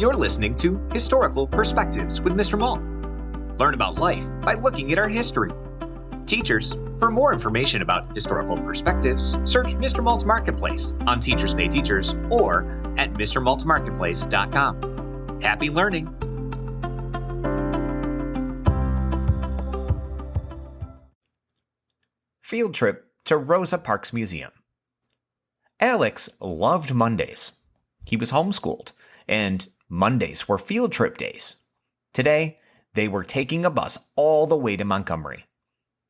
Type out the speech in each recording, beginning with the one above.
You're listening to Historical Perspectives with Mr. Malt. Learn about life by looking at our history. Teachers, for more information about historical perspectives, search Mr. Malt's Marketplace on Teachers Pay Teachers or at mrmaltmarketplace.com. Happy learning! Field trip to Rosa Parks Museum. Alex loved Mondays. He was homeschooled, and Mondays were field trip days. Today, they were taking a bus all the way to Montgomery.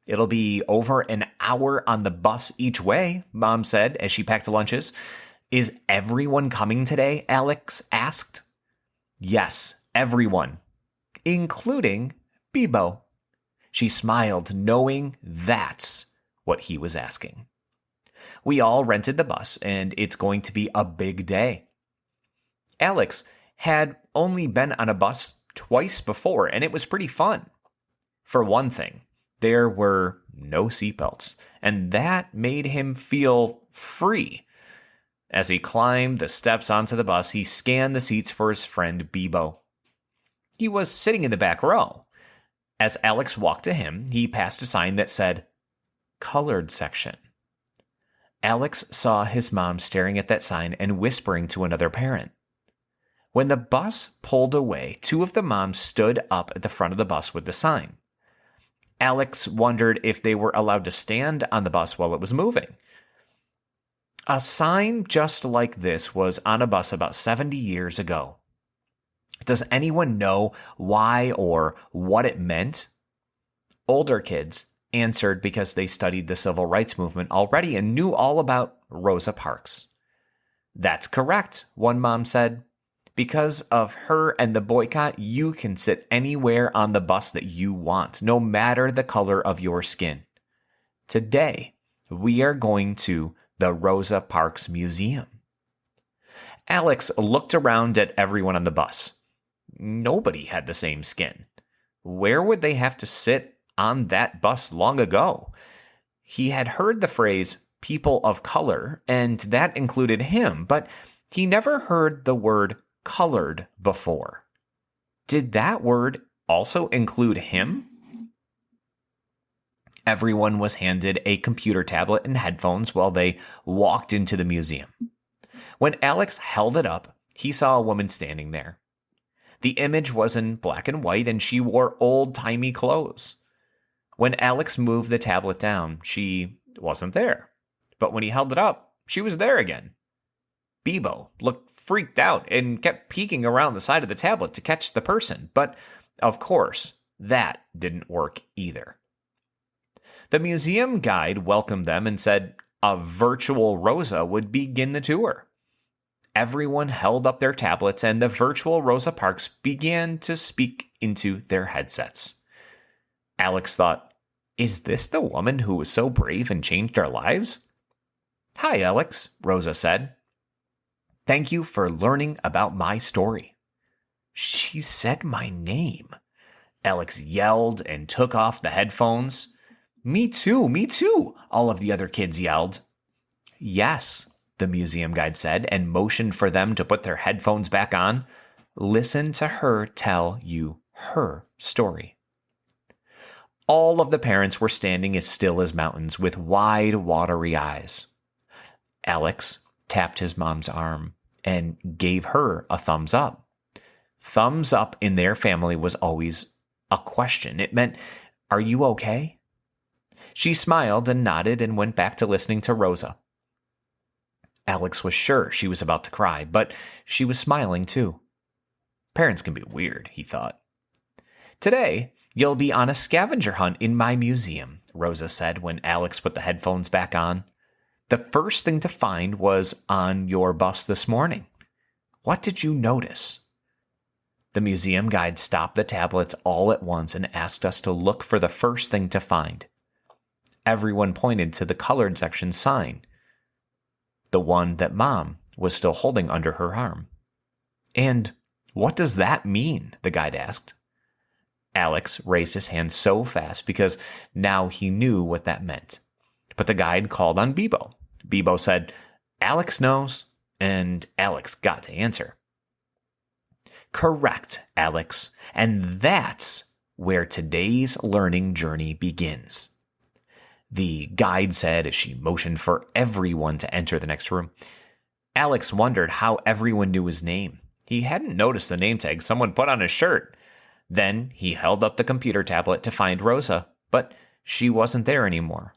It'll be over an hour on the bus each way, Mom said as she packed lunches. Is everyone coming today? Alex asked. Yes, everyone, including Bebo. She smiled, knowing that's what he was asking. We all rented the bus, and it's going to be a big day. Alex had only been on a bus twice before, and it was pretty fun. For one thing, there were no seatbelts, and that made him feel free. As he climbed the steps onto the bus, he scanned the seats for his friend Bebo. He was sitting in the back row. As Alex walked to him, he passed a sign that said, "Colored section." Alex saw his mom staring at that sign and whispering to another parent. When the bus pulled away, two of the moms stood up at the front of the bus with the sign. Alex wondered if they were allowed to stand on the bus while it was moving. A sign just like this was on a bus about 70 years ago. Does anyone know why or what it meant? Older kids answered because they studied the civil rights movement already and knew all about Rosa Parks. That's correct, one mom said. Because of her and the boycott, you can sit anywhere on the bus that you want, no matter the color of your skin. Today, we are going to the Rosa Parks Museum. Alex looked around at everyone on the bus. Nobody had the same skin. Where would they have to sit on that bus long ago? He had heard the phrase people of color, and that included him, but he never heard the word colored before. Did that word also include him? Everyone was handed a computer tablet and headphones while they walked into the museum. When Alex held it up, he saw a woman standing there. The image was in black and white, and she wore old-timey clothes. When Alex moved the tablet down, she wasn't there. But when he held it up, she was there again. Bebo looked freaked out and kept peeking around the side of the tablet to catch the person. But, of course, that didn't work either. The museum guide welcomed them and said a virtual Rosa would begin the tour. Everyone held up their tablets, and the virtual Rosa Parks began to speak into their headsets. Alex thought, is this the woman who was so brave and changed our lives? Hi, Alex, Rosa said. Thank you for learning about my story. She said my name. Alex yelled and took off the headphones. Me too, all of the other kids yelled. Yes, the museum guide said and motioned for them to put their headphones back on. Listen to her tell you her story. All of the parents were standing as still as mountains with wide, watery eyes. Alex tapped his mom's arm and gave her a thumbs up. Thumbs up in their family was always a question. It meant, are you okay? She smiled and nodded and went back to listening to Rosa. Alex was sure she was about to cry, but she was smiling too. Parents can be weird, he thought. Today, you'll be on a scavenger hunt in my museum, Rosa said when Alex put the headphones back on. The first thing to find was on your bus this morning. What did you notice? The museum guide stopped the tablets all at once and asked us to look for the first thing to find. Everyone pointed to the colored section sign, the one that Mom was still holding under her arm. And what does that mean? The guide asked. Alex raised his hand so fast because now he knew what that meant. But the guide called on Bebo. Bebo said, Alex knows, and Alex got to answer. Correct, Alex. And that's where today's learning journey begins. The guide said as she motioned for everyone to enter the next room. Alex wondered how everyone knew his name. He hadn't noticed the name tag someone put on his shirt. Then he held up the computer tablet to find Rosa, but she wasn't there anymore.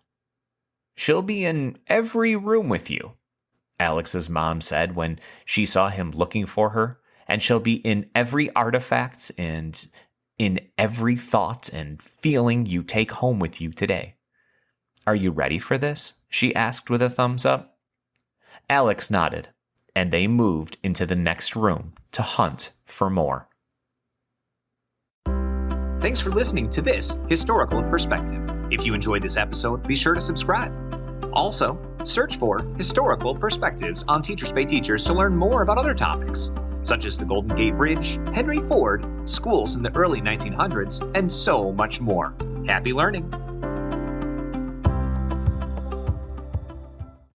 "She'll be in every room with you," Alex's mom said when she saw him looking for her, "and she'll be in every artifact and in every thought and feeling you take home with you today. Are you ready for this?" she asked with a thumbs up. Alex nodded, and they moved into the next room to hunt for more. Thanks for listening to this Historical Perspective. If you enjoyed this episode, be sure to subscribe. Also, search for Historical Perspectives on Teachers Pay Teachers to learn more about other topics, such as the Golden Gate Bridge, Henry Ford, schools in the early 1900s, and so much more. Happy learning!